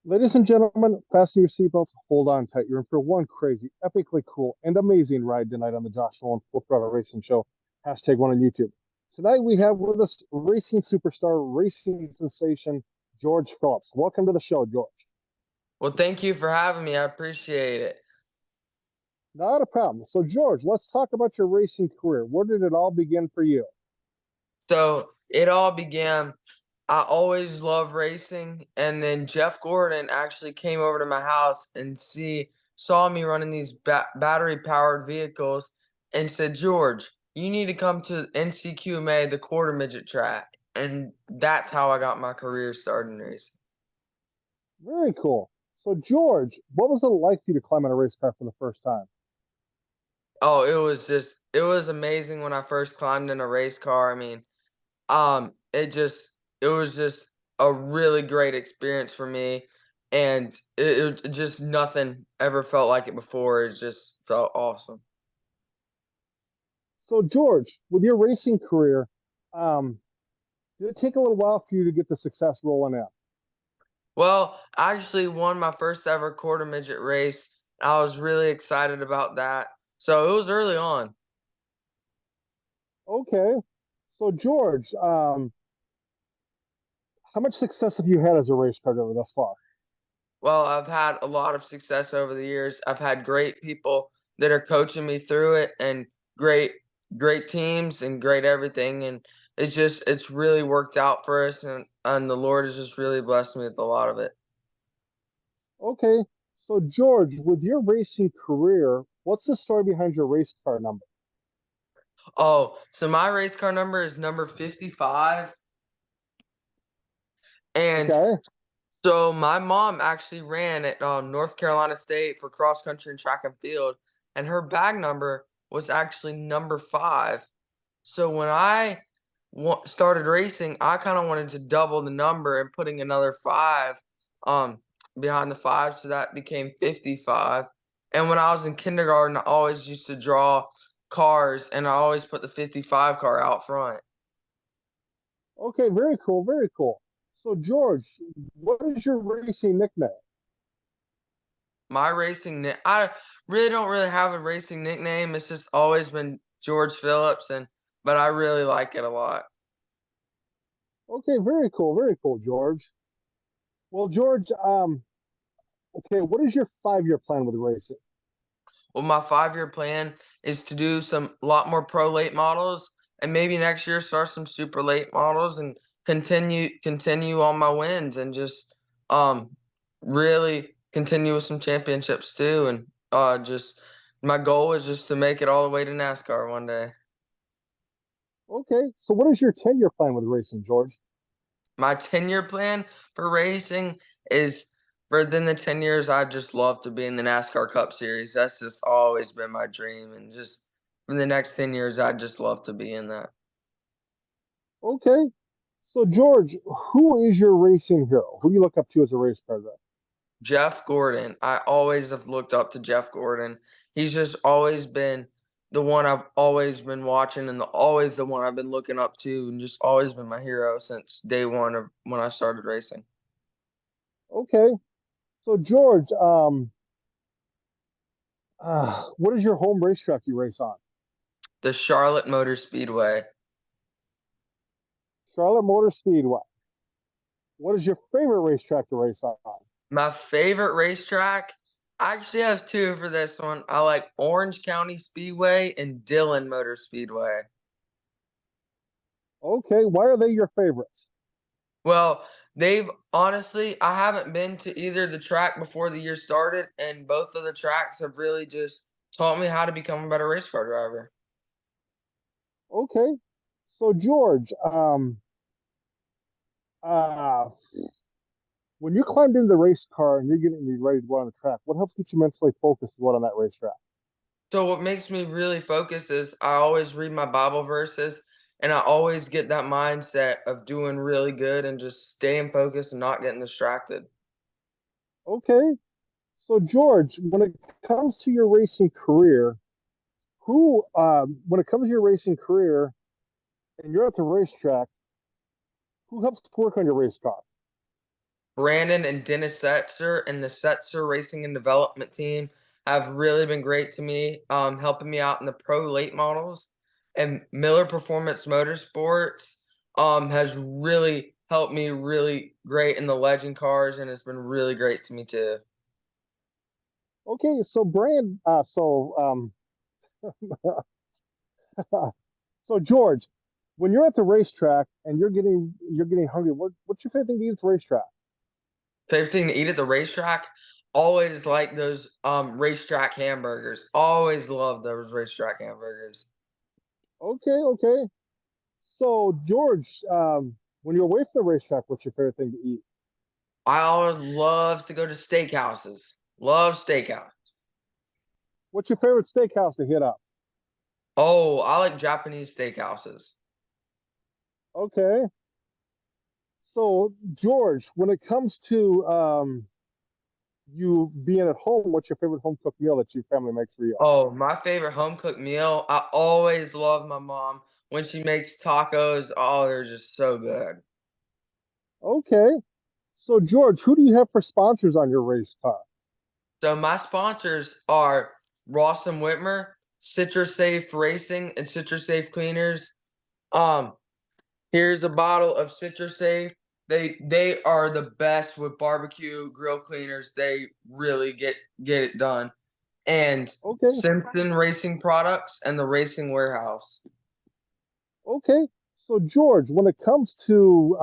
Ladies and gentlemen, fasten your seatbelts, hold on tight. You're in for one crazy, epically cool, and amazing ride tonight on the Josh Nolan Full Throttle Racing Show. Hashtag one on YouTube. Tonight we have with us racing superstar, racing sensation, George Phillips. Welcome to the show, George. Well, thank you for having me. I appreciate it. Not a problem. So, George, let's talk about your racing career. Where did it all begin for you? So it all began, I always loved racing. And then Jeff Gordon actually came over to my house and saw me running these battery powered vehicles and said, George, you need to come to NCQMA, the quarter midget track. And that's how I got my career started in racing. Very cool. So, George, what was it like for you to climb on a race car for the first time? Oh, it was amazing when I first climbed in a race car. I mean, it was just a really great experience for me, and it just nothing ever felt like it before. It just felt awesome. So, George, with your racing career, um, did it take a little while for you to get the success rolling in? Well, I actually won my first ever quarter midget race. I was really excited about that. So it was early on. Okay. So, George, how much success have you had as a race car driver thus far? Well, I've had a lot of success over the years. I've had great people that are coaching me through it and great great teams and great everything, and it's really worked out for us, and the Lord has just really blessed me with a lot of it. Okay. So, George, with your racing career, what's the story behind your race car number? Oh, so my race car number is number 55, and Okay. so my mom actually ran at North Carolina State for cross country and track and field, and her bag number was actually number 5. So when I started racing, I kind of wanted to double the number and putting another 5 um behind the 5, so that became 55. And when I was in kindergarten, I always used to draw cars, and I always put the 55 car out front. Okay. Very cool. Very cool. So, George, what is your racing nickname? I really don't really have a racing nickname. It's just always been George Phillips, and but I really like it a lot. Okay. Very cool. Very cool, George. Well, George, okay, what is your 5-year plan with racing? Well, my 5-year plan is to do some lot more pro late models, and maybe next year start some super late models and continue on my wins, and just um really continue with some championships too. And just my goal is just to make it all the way to NASCAR one day. Okay. So, what is your 10-year plan with racing, George? My 10-year plan for racing is, within the 10 years, I'd just love to be in the NASCAR Cup Series. That's just always been my dream, and just for the next 10 years, I'd just love to be in that. Okay. So, George, who is your racing hero? Who do you look up to as a race car driver? Jeff Gordon, I always have looked up to Jeff Gordon. He's just always been the one I've always been watching, and always the one I've been looking up to, and just always been my hero since day one of when I started racing. Okay. So, George, what is your home racetrack you race on? The Charlotte Motor Speedway. Charlotte Motor Speedway. What is your favorite racetrack to race on? My favorite racetrack, I actually have 2 for this one. I like Orange County Speedway and Dillon Motor Speedway. Okay. Why are they your favorites? Well, they've honestly, I haven't been to either the track before the year started, and both of the tracks have really just taught me how to become a better race car driver. Okay. So, George, uh, when you climbed into the race car and you're getting ready to go on the track, what helps get you mentally focused to go out on that racetrack? So what makes me really focus is I always read my Bible verses, and I always get that mindset of doing really good and just staying focused and not getting distracted. Okay. So, George, when it comes to your racing career, when it comes to your racing career and you're at the racetrack, who helps to work on your race car? Brandon and Dennis Setzer and the Setzer Racing and Development team have really been great to me, helping me out in the pro late models. And Miller Performance Motorsports has really helped me really great in the legend cars and has been really great to me too. Okay, so so George, when you're at the racetrack and you're getting hungry, what's your favorite thing to eat at the racetrack? Favorite thing to eat at the racetrack? Always like those racetrack hamburgers. Always love those racetrack hamburgers. Okay, okay. So George, when you're away from the racetrack, what's your favorite thing to eat? I always love to go to steakhouses. Love steakhouse. What's your favorite steakhouse to hit up? Oh, I like Japanese steakhouses. Okay. So George, when it comes to you being at home, what's your favorite home cooked meal that your family makes for you? Oh, my favorite home cooked meal. I always love my mom when she makes tacos. Oh, they're just so good. Okay. So George, who do you have for sponsors on your race car? So my sponsors are Ross and Whitmer, Citrus Safe Racing, and Citrus Safe Cleaners. Um, Here's a bottle of Citrus Safe. They are the best with barbecue grill cleaners. They really get it done. And Okay. Simpson Racing Products and the Racing Warehouse. Okay. So George, when it comes to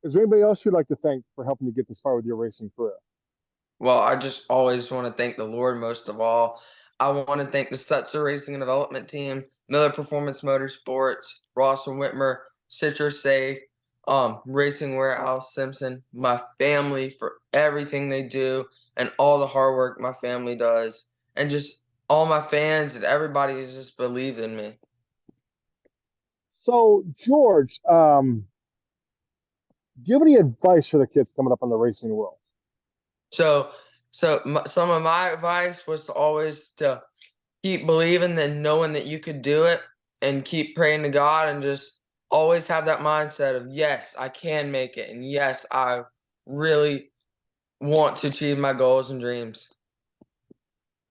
is there anybody else you'd like to thank for helping you get this far with your racing career? Well, I just always want to thank the Lord most of all. I want to thank the Setzer Racing and Development Team, Miller Performance Motorsports, Ross and Whitmer, Citrus Safe, Racing Warehouse, Simpson, my family for everything they do and all the hard work my family does, and just all my fans and everybody who's just believed in me. So George, do you have any advice for the kids coming up in the racing world? So, some of my advice was to always to keep believing and knowing that you could do it and keep praying to God and just always have that mindset of, yes, I can make it. And yes, I really want to achieve my goals and dreams.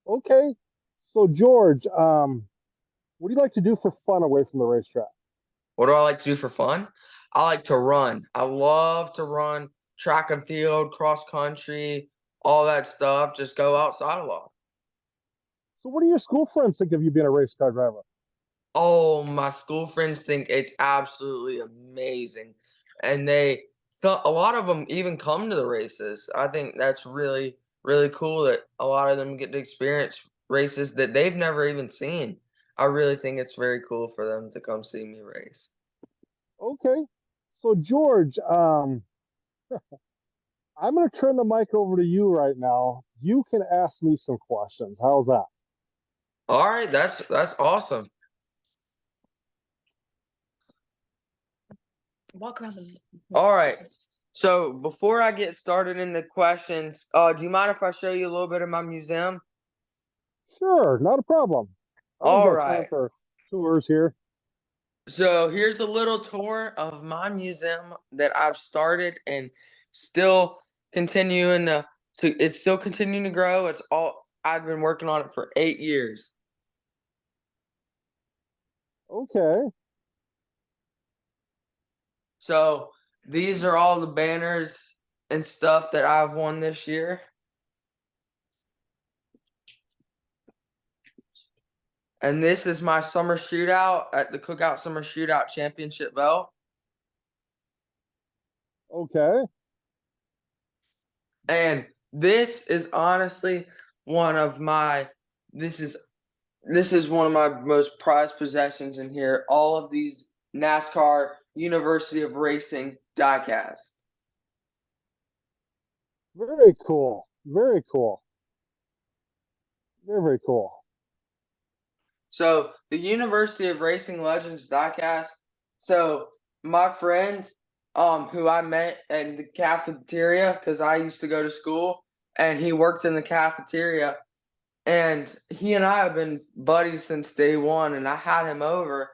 Okay. So George, what do you like to do for fun away from the racetrack? What do I like to do for fun? I like to run. I love to run track and field, cross country, all that stuff. Just go outside a lot. So what do your school friends think of you being a race car driver? Oh, my school friends think it's absolutely amazing, and so a lot of them even come to the races. I think that's really, really cool that a lot of them get to experience races that they've never even seen. I really think it's very cool for them to come see me race. Okay. So George, I'm going to turn the mic over to you right now. You can ask me some questions. How's that? All right, that's awesome. Walk around the. All right. So before I get started in the questions, do you mind if I show you a little bit of my museum? Sure, not a problem. I always All got time right. for tours here. So here's a little tour of my museum that I've started and still continuing to it's still continuing to grow. It's all I've been working on it for 8 years. Okay. So these are all the banners and stuff that I've won this year. And this is my summer shootout at the Cookout Summer Shootout Championship belt. Okay. And this is honestly one of my this is this is one of my most prized possessions in here. All of these NASCAR University of Racing diecasts. Very cool. Very cool. Very, very cool. So the University of Racing Legends diecast. So my friend, who I met in the cafeteria because I used to go to school, and he worked in the cafeteria, and he and I have been buddies since day one. And I had him over,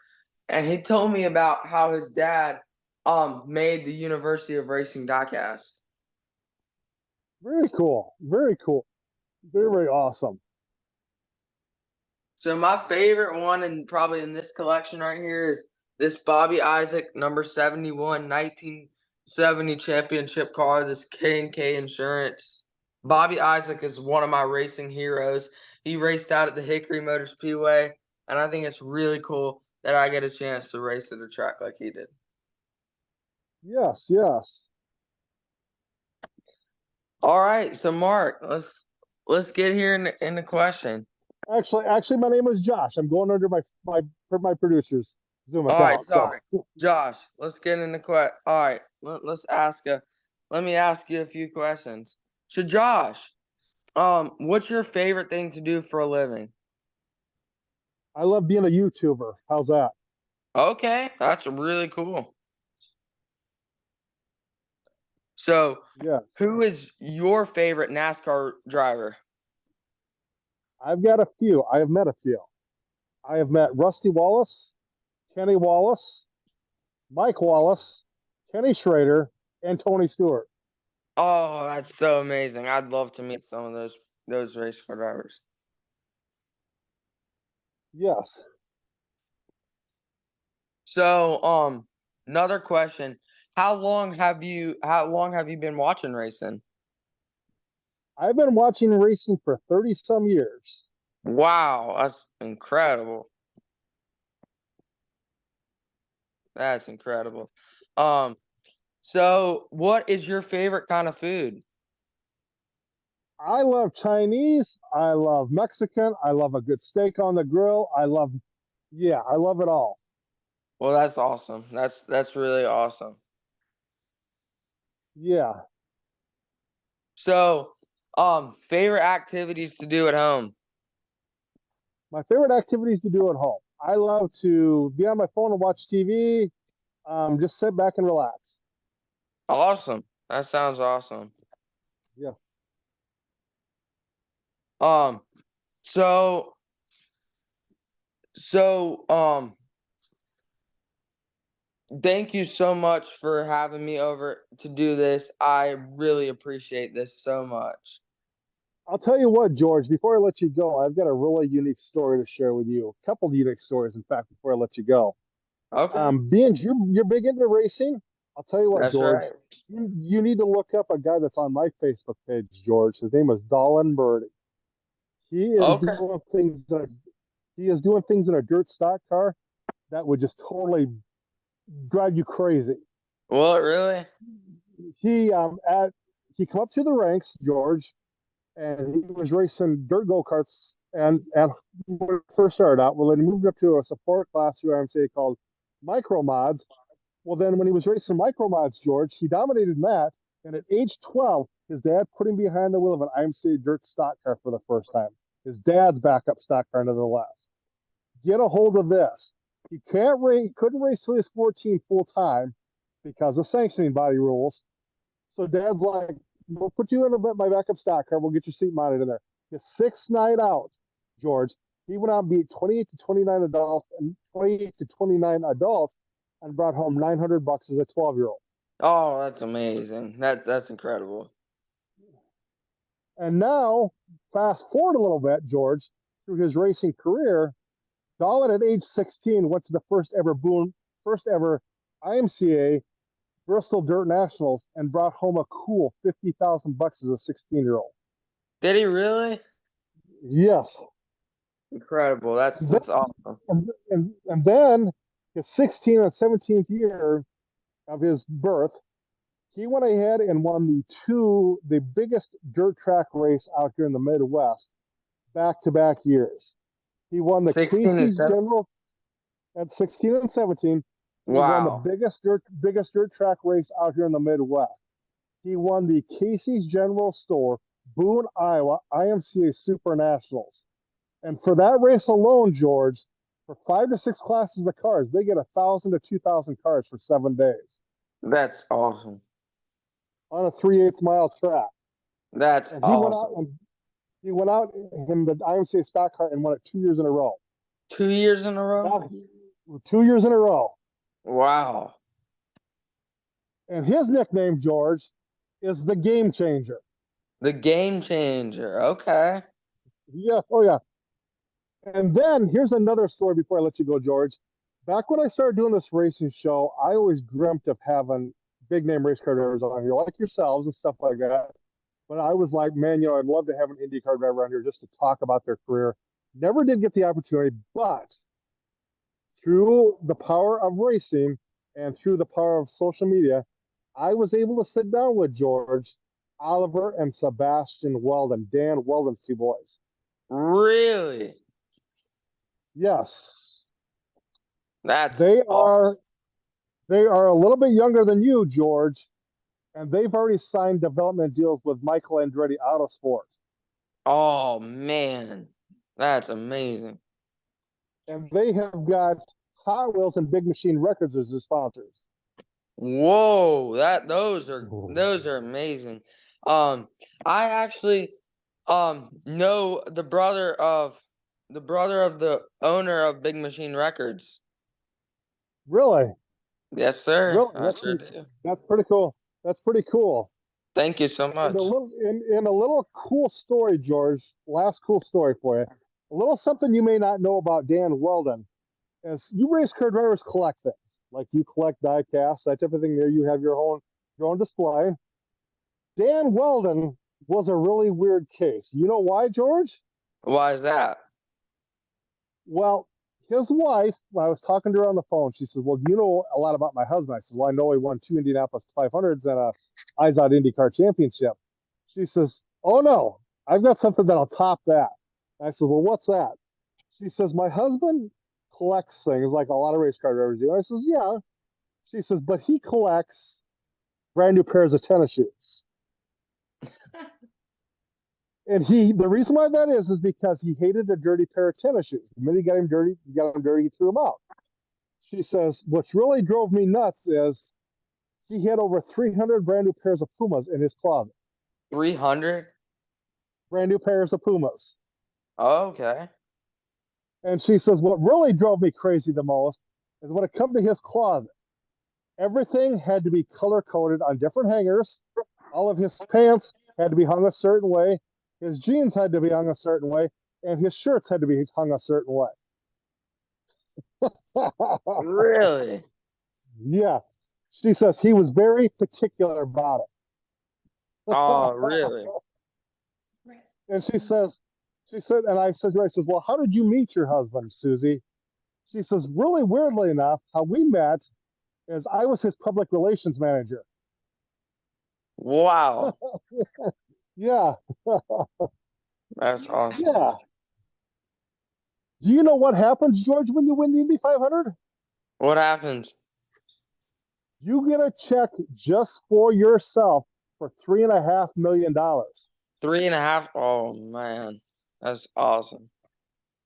and he told me about how his dad made the University of Racing diecast. Very cool. Very cool. Very, very awesome. So my favorite one, and probably in this collection right here, is this Bobby Isaac number 71 1970 championship car. This K&K Insurance. Bobby Isaac is one of my racing heroes. He raced out at the Hickory Motor Speedway, and I think it's really cool that I get a chance to race at a track like he did. Yes, yes. All right, so Mark, let's get here in the question. Actually, my name is Josh. I'm going under my producer's Zoom All right, account. sorry, Josh. Let's get into All right, let me ask you a few questions. So, Josh, what's your favorite thing to do for a living? I love being a YouTuber. How's that? Okay, that's really cool. So, Yes. who is your favorite NASCAR driver? I've got a few. I have met a few. I have met Rusty Wallace, Kenny Wallace, Mike Wallace, Kenny Schrader, and Tony Stewart. Oh, that's so amazing. I'd love to meet some of those race car drivers. Yes. So, another question. How long have you been watching racing? I've been watching racing for 30 some years. Wow, that's incredible. That's incredible. Um, so what is your favorite kind of food? I love Chinese. I love Mexican. I love a good steak on the grill. I love it all. Well, that's awesome. That's really awesome. Yeah. So, favorite activities to do at home. My favorite activities to do at home. I love to be on my phone and watch TV. Just sit back and relax. Awesome. That sounds awesome. Yeah. Um, so so thank you so much for having me over to do this. I really appreciate this so much. I'll tell you what, George, before I let you go, I've got a really unique story to share with you. A couple of unique stories, in fact, before I let you go. Okay. Being you're big into racing, I'll tell you what, That's George, right. you need to look up a guy that's on my Facebook page, George. His name is Nolan. He is Okay. doing things that he is doing things in a dirt stock car that would just totally drive you crazy. Well, really? He at he come up through the ranks, George, and he was racing dirt go karts. And when he first started out, well, then he moved up to a support class through IMCA called Micro Mods. Well, then when he was racing Micro Mods, George, he dominated that. And at age 12, his dad put him behind the wheel of an IMCA dirt stock car for the first time. His dad's backup stock car, nevertheless. Get a hold of this. He can't race, couldn't race for his 14 full time because of sanctioning body rules. So dad's like, we'll put you in my backup stock car. We'll get your seat mounted in there. His sixth night out, George, he went out and beat 28 to 29 adults and 28 to 29 adults and brought home $900 as a 12-year-old. Oh, that's amazing. That's incredible. And now, fast forward a little bit, George, through his racing career, Dolan at age 16 went to the first ever IMCA Bristol Dirt Nationals and brought home a cool $50,000 as a 16-year-old. Did he really? Yes. Incredible. That's awesome. And then his 16th and 17th year of his birth, he went ahead and won the biggest dirt track race out here in the Midwest back to back years. He won the 16 is Casey's General at 16 and 17. He won the wow. biggest dirt track race out here in the Midwest. He won the Casey's General Store, Boone, Iowa IMCA Super Nationals. And for that race alone, George, for 5 to 6 classes of cars, they get 1,000 to 2,000 cars for 7 days That's awesome. on a 3/8 mile track. That's And awesome. he went out in the IMCA stock car and won it 2 years in a row. 2 years in a row? Now, 2 years in a row. Wow. And his nickname, George, is the Game Changer. The Game Changer. Okay. Yeah, oh yeah. And then here's another story before I let you go, George. Back when I started doing this racing show, I always dreamt of having big name race car drivers on here, like yourselves and stuff like that. But I was like, man, I'd love to have an IndyCar driver on here just to talk about their career. Never did get the opportunity, but through the power of racing and through the power of social media, I was able to sit down with George, Oliver, and Sebastian Weldon, Dan Weldon's two boys. Really? Yes, That's they awesome. are they are a little bit younger than you, George, and they've already signed development deals with Michael Andretti Autosport. Oh man. That's amazing. And they have got Hot Wheels and Big Machine Records as their sponsors. Whoa, those are amazing. Um, I actually know the brother of the owner of Big Machine Records. Really, Yes, sir. really, I sure do. that's pretty cool. That's pretty cool. Thank you so And much. in a little cool story, George. Last cool story for you. A little something you may not know about Dan Weldon is you race car drivers collect things like you collect die casts, that type of thing. There you have your own display. Dan Weldon was a really weird case. You know why, George? Why is that? Well, his wife, when I was talking to her on the phone, she says, well, do you know a lot about my husband? I said, well, I know he won two Indianapolis 500s and a IZOD IndyCar championship. She says, oh, no, I've got something that'll top that. I said, well, what's that? She says, my husband collects things like a lot of race car drivers do. I says, yeah. She says, but he collects brand new pairs of tennis shoes. And the reason why that is because he hated a dirty pair of tennis shoes. The minute he got them dirty, he threw them out. She says, what's really drove me nuts is he had over 300 brand new pairs of Pumas in his closet. 300? Brand new pairs of Pumas. Okay. And she says, what really drove me crazy the most is when it come to his closet, everything had to be color coded on different hangers. All of his pants had to be hung a certain way. His jeans had to be hung a certain way. And his shirts had to be hung a certain way. Really? Yeah. She says he was very particular about it. Oh, really? And she said, and I said to her, I says, well, how did you meet your husband, Susie? She says, really weirdly enough, how we met is I was his public relations manager. Wow. Yeah. That's awesome. Yeah. Do you know what happens, George, when you win the Indy 500? What happens? You get a check just for yourself for $3.5 million. 3.5? Oh man. That's awesome.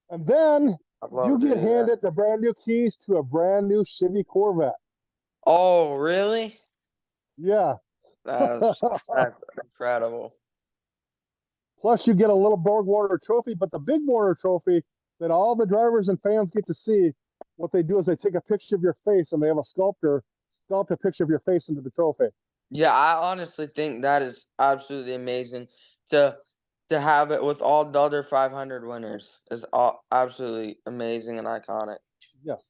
And then I'd love you to get do that. handed the brand new keys to a brand new Chevy Corvette. Oh, really? Yeah. That's incredible. Plus, you get a little Borg Warner trophy, but the big Warner trophy that all the drivers and fans get to see, what they do is they take a picture of your face and they have a sculptor sculpt a picture of your face into the trophy. Yeah, I honestly think that is absolutely amazing to to have it with all the other 500 winners is absolutely amazing and iconic. Yes.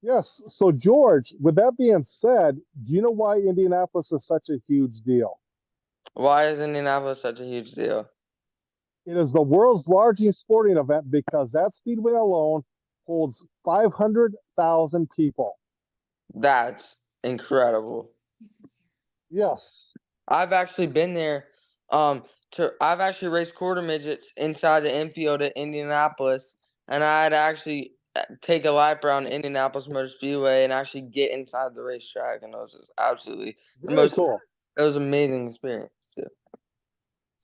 Yes. So, George, with that being said, do you know why Indianapolis is such a huge deal? Why is Indianapolis such a huge deal? It is the world's largest sporting event because that speedway alone holds 500,000 people. That's incredible. Yes. I've actually been there. I've actually raced quarter midgets inside the infield at Indianapolis, and I'd actually take a lap around Indianapolis Motor Speedway and actually get inside the racetrack, and it was just absolutely the Very most. cool. It was an amazing experience too.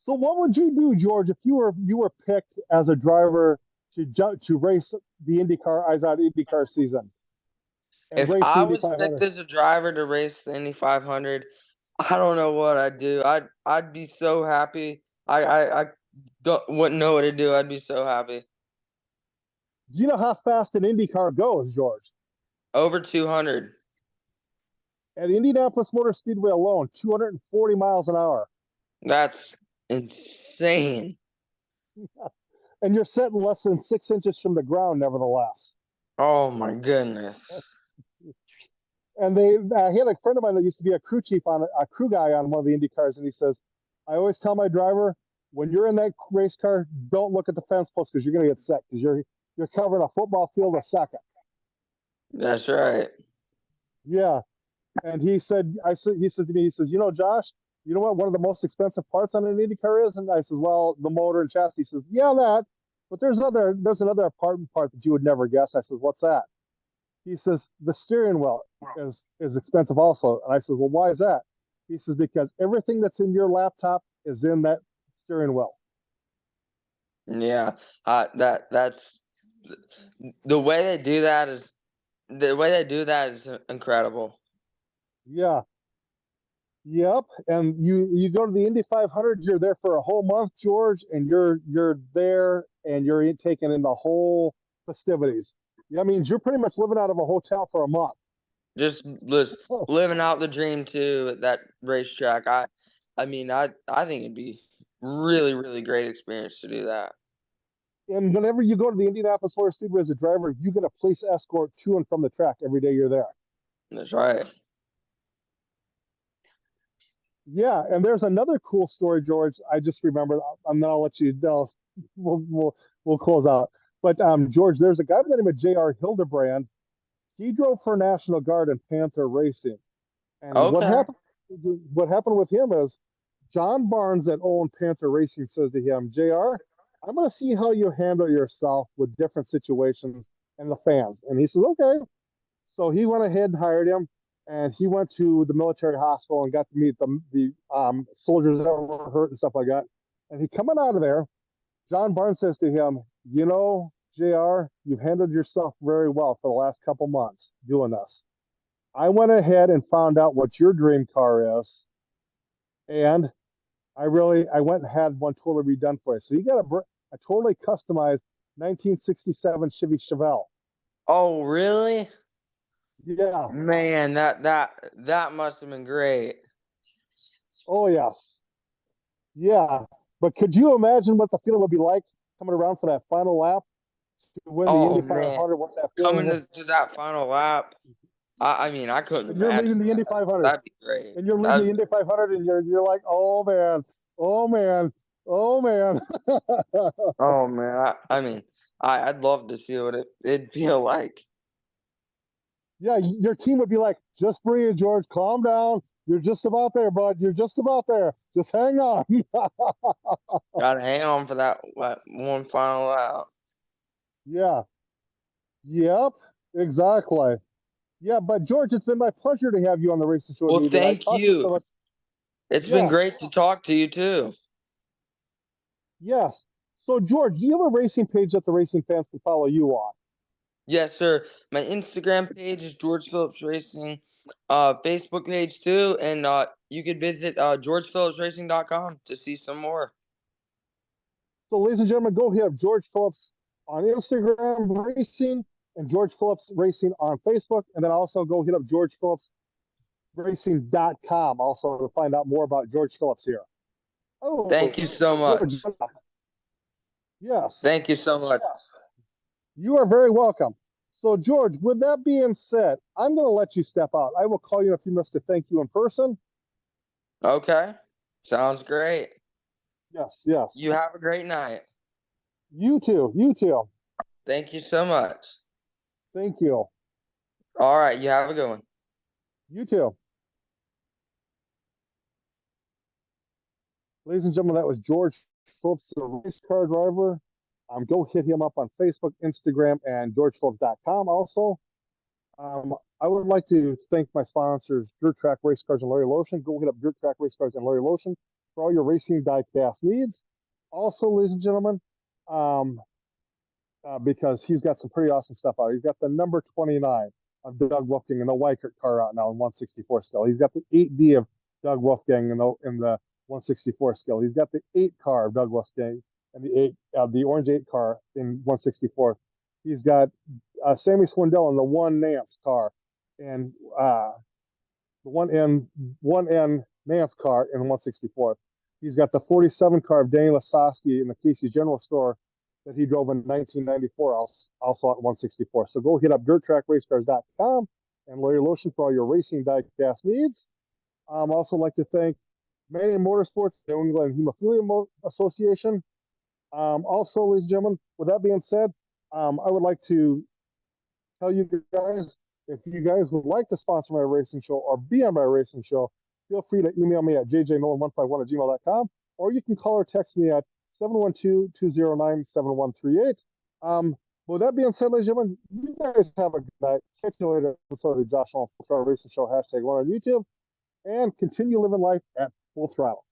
So what would you do, George, if you were picked as a driver to race the IndyCar IZOD IndyCar season and If race the I Indy was picked 500? as a driver to race the Indy 500, I don't know what I'd do. I'd be so happy. I don't wouldn't know what to do. I'd be so happy. Do you know how fast an IndyCar goes, George? Over 200. At Indianapolis Motor Speedway alone, 240 miles an hour. That's insane. And you're sitting less than 6 inches from the ground, nevertheless. Oh my goodness. And they he had a friend of mine that used to be a crew chief on a crew guy on one of the Indy cars, and he says, I always tell my driver, when you're in that race car, don't look at the fence post because you're going to get sick because you're covering a football field a second. That's right. Yeah. And he said, he said to me, he says, Josh, you know what one of the most expensive parts on an Indy car is? And I said, well, the motor and chassis. He says, yeah, that. But there's another important part that you would never guess. I said, what's that? He says, the steering wheel is expensive also. And I said, well, why is that? He says, because everything that's in your laptop is in that steering wheel. Yeah. That's the way they do that is incredible. Yeah. Yep. And you go to the Indy 500, you're there for a whole month, George, and you're there and you're taking in the whole festivities. That means you're pretty much living out of a hotel for a month. Just living out the dream too at that racetrack. I mean, I think it'd be really, really great experience to do that. And whenever you go to the Indianapolis Motor Speedway as a driver, you get a police escort to and from the track every day you're there. That's right. Yeah, and there's another cool story, George. I just remembered. I'm gonna let you know. We'll close out. But George, there's a guy by the name of J.R. Hildebrand. He drove for National Guard in Panther Racing, and Okay. what happened with him is John Barnes that owned Panther Racing says to him, JR, I'm going to see how you handle yourself with different situations and the fans. And he says, okay. So he went ahead and hired him, and he went to the military hospital and got to meet the soldiers that were hurt and stuff like that. And he coming out of there, John Barnes says to him, JR, you've handled yourself very well for the last couple months doing this. I went ahead and found out what your dream car is, and I went and had one totally redone for you. So you got a totally customized 1967 Chevy Chevelle. Oh, really? Yeah. Man, that must have been great. Oh yes. Yeah. But could you imagine what the feeling would be like coming around for that final lap to win the Oh Indy man, 500? What that feeling coming was? to that final lap. I mean, I couldn't And you're leading imagine the Indy that. 500. That'd be great. And you're leading That the Indy 500, and you're like, oh man, oh man, oh man. Oh man, I mean, I'd love to see what it'd feel like. Yeah, your team would be like, just breathe, George. Calm down. You're just about there, bud. You're just about there. Just hang on. Gotta hang on for that one final lap. Yeah. Yep. Exactly. Yeah, but George, it's been my pleasure to have you on the Racing Show with Well, me tonight. thank Talk to you so you. much. It's been Yes. great to talk to you too. Yes. So, George, do you have a racing page that the racing fans can follow you on? Yes, sir. My Instagram page is George Phillips Racing. Facebook page too, and you could visit georgephillipsracing.com to see some more. So, ladies and gentlemen, go hit up George Phillips on Instagram Racing and George Phillips Racing on Facebook. And then also go hit up GeorgePhillipsRacing.com also to find out more about George Phillips here. Thank Oh, you so George. much. Yes. Thank you so much. Yes. You are very welcome. So, George, with that being said, I'm going to let you step out. I will call you in a few minutes to thank you in person. Okay. Sounds great. Yes, yes. You have a great night. You too. You too. Thank you so much. Thank you. All right. You have a good one. You too. Ladies and gentlemen, that was George Phillips, the race car driver. Go hit him up on Facebook, Instagram, and GeorgePhillips.com also. I would like to thank my sponsors, Dirt Track Race Cars and Larry Lotion. Go hit up Dirt Track Race Cars and Larry Lotion for all your racing diecast needs. Also, ladies and gentlemen, because he's got some pretty awesome stuff out. He's got the number 29 of Doug Wolfgang and the Weikert car out now in 164 scale. He's got the 8D of Doug Wolfgang in the 164 scale. He's got the 8 car of Doug Wolfgang and the orange 8 car in 164. He's got Sammy Swindell in the 1 Nance car, and the 1N Nance car in 164th. He's got the 47 car of Danny Lasowski in the Casey's General Store that he drove in 1994, also at 164. So go hit up dirttrackracecars.com and Larry Lotion for all your racing diecast needs. Also like to thank Manion Motorsports, New England Hemophilia Association. Also, ladies and gentlemen, with that being said, I would like to tell you guys, if you guys would like to sponsor my racing show or be on my racing show, feel free to email me at jjnolan151@gmail.com, or you can call or text me at 712-209-7138. With that being said, ladies and gentlemen, you guys have a good night. Catch you later. So the Josh Nolan Full Throttle Racing Show #1 on YouTube, and continue living life at full throttle.